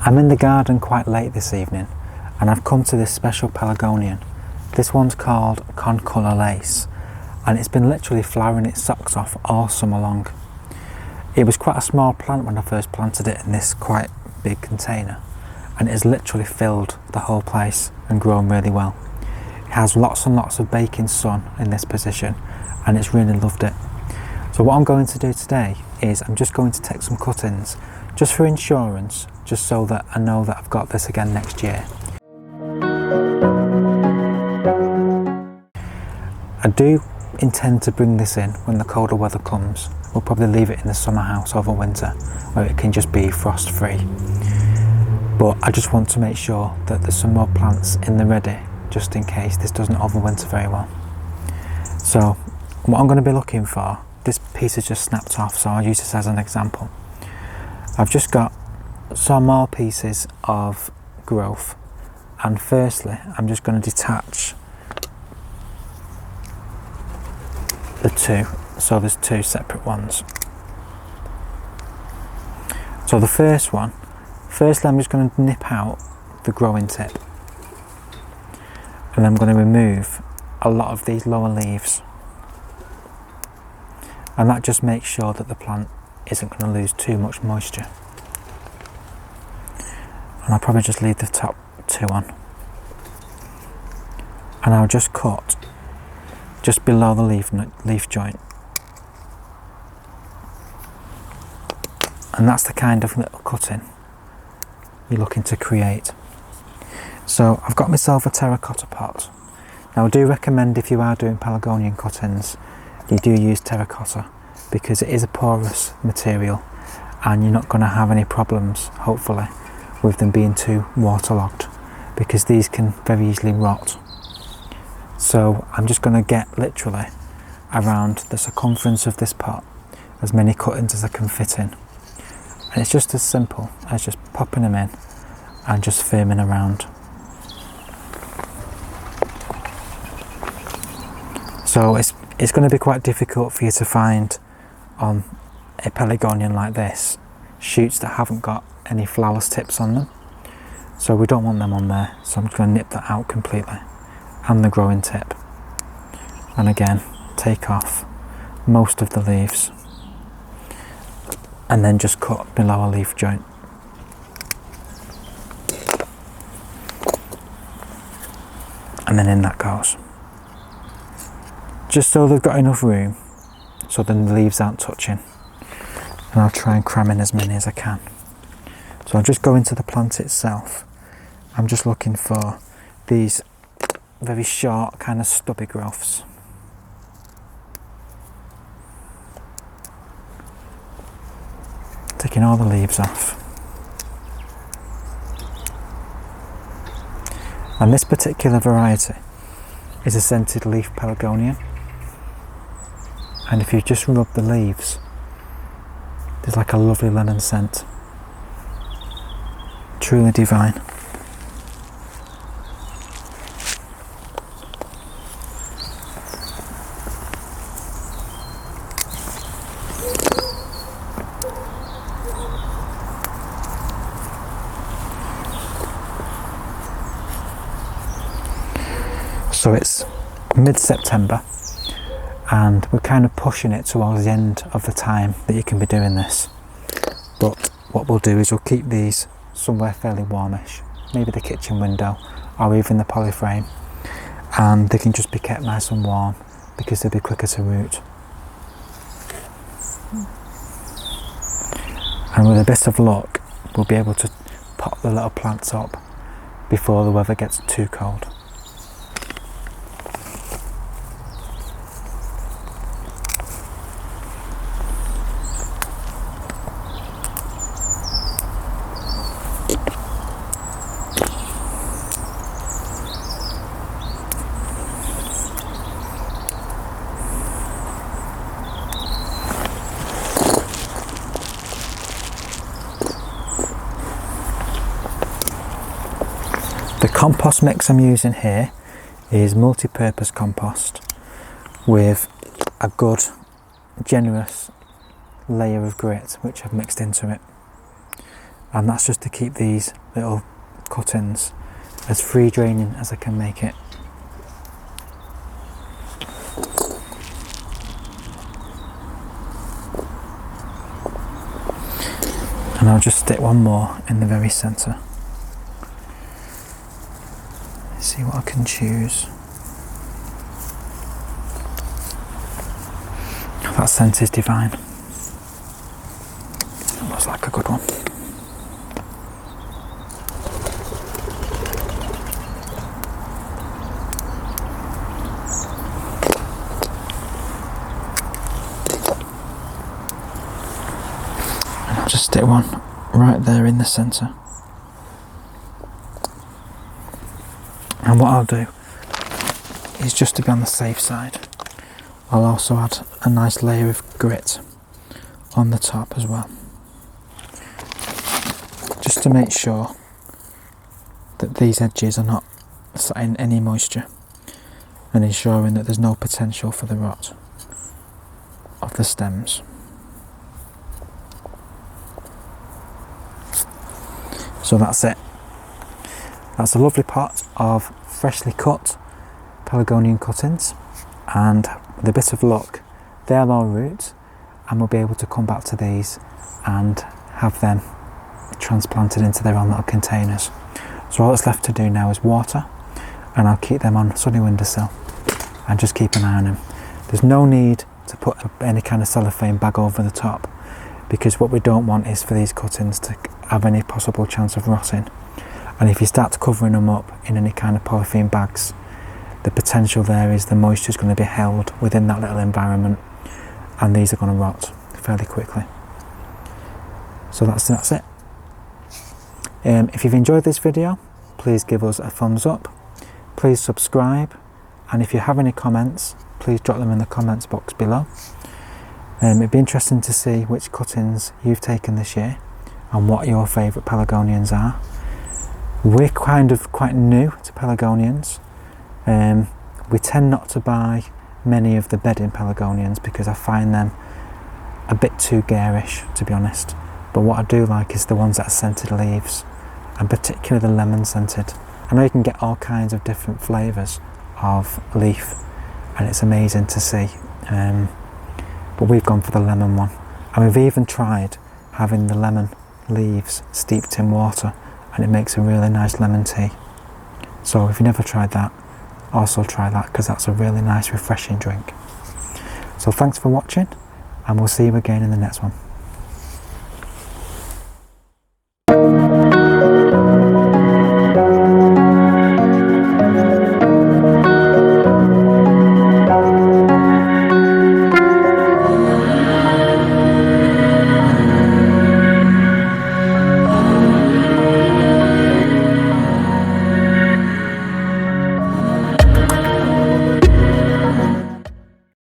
I'm in the garden quite late this evening and I've come to this special pelargonium. This one's called Concolor Lace and it's been literally flowering its socks off all summer long. It was quite a small plant when I first planted it in this quite big container, and it has literally filled the whole place and grown really well. It has lots and lots of baking sun in this position and it's really loved it. So what I'm going to do today is I'm just going to take some cuttings just for insurance, just so that I know that I've got this again next year. I do intend to bring this in when the colder weather comes. We'll probably leave it in the summer house over winter where it can just be frost free. But I just want to make sure that there's some more plants in the ready just in case this doesn't overwinter very well. So what I'm going to be looking for, this piece has just snapped off, so I'll use this as an example. I've just got some more pieces of growth, and firstly I'm just going to detach the two, so there's two separate ones. So the firstly I'm just going to nip out the growing tip, and I'm going to remove a lot of these lower leaves, and that just makes sure that the plant isn't going to lose too much moisture. And I'll probably just leave the top two on, and I'll just cut just below the leaf joint, and that's the kind of little cutting you're looking to create. So I've got myself a terracotta pot. Now I do recommend, if you are doing pelargonium cuttings, you do use terracotta because it is a porous material and you're not going to have any problems, hopefully, with them being too waterlogged, because these can very easily rot. So I'm just going to get literally around the circumference of this pot as many cuttings as I can fit in, and it's just as simple as just popping them in and just firming around. So it's going to be quite difficult for you to find on a pelargonium like this shoots that haven't got any flowers tips on them, so we don't want them on there. So I'm just going to nip that out completely, and the growing tip, and again take off most of the leaves, and then just cut below a leaf joint. And then in that goes, just so they've got enough room so then the leaves aren't touching, and I'll try and cram in as many as I can. So I'll just go into the plant itself. I'm just looking for these very short kind of stubby growths. Taking all the leaves off. And this particular variety is a scented leaf pelargonium, and if you just rub the leaves, there's like a lovely lemon scent. Truly divine. So it's mid-September and we're kind of pushing it towards the end of the time that you can be doing this. But what we'll do is we'll keep these somewhere fairly warmish, maybe the kitchen window or even the polyframe, and they can just be kept nice and warm because they'll be quicker to root. And with a bit of luck we'll be able to pop the little plants up before the weather gets too cold. The compost mix I'm using here is multi-purpose compost with a good generous layer of grit which I've mixed into it, and that's just to keep these little cuttings as free draining as I can make it. And I'll just stick one more in the very centre. Let's see what I can choose. Oh, that scent is divine. That looks like a good one. And I'll just stick one right there in the centre. And what I'll do is, just to be on the safe side, I'll also add a nice layer of grit on the top as well, just to make sure that these edges are not in any moisture and ensuring that there's no potential for the rot of the stems. So that's it. That's a lovely pot of freshly cut Pelargonium cuttings, and with a bit of luck they'll all root and we'll be able to come back to these and have them transplanted into their own little containers. So all that's left to do now is water, and I'll keep them on sunny windowsill and just keep an eye on them. There's no need to put any kind of cellophane bag over the top, because what we don't want is for these cuttings to have any possible chance of rotting. And if you start covering them up in any kind of polythene bags, the potential there is the moisture is going to be held within that little environment, and these are going to rot fairly quickly. So that's it. If you've enjoyed this video, please give us a thumbs up, please subscribe, and if you have any comments, please drop them in the comments box below. It'd be interesting to see which cuttings you've taken this year and what your favourite Pelargonians are. We're kind of quite new to Pelargonians. We tend not to buy many of the bedding Pelargonians because I find them a bit too garish, to be honest. But what I do like is the ones that are scented leaves, and particularly the lemon scented. I know you can get all kinds of different flavours of leaf, and it's amazing to see. But we've gone for the lemon one, and we've even tried having the lemon leaves steeped in water, and it makes a really nice lemon tea. So if you've never tried that, also try that, because that's a really nice refreshing drink. So thanks for watching, and we'll see you again in the next one.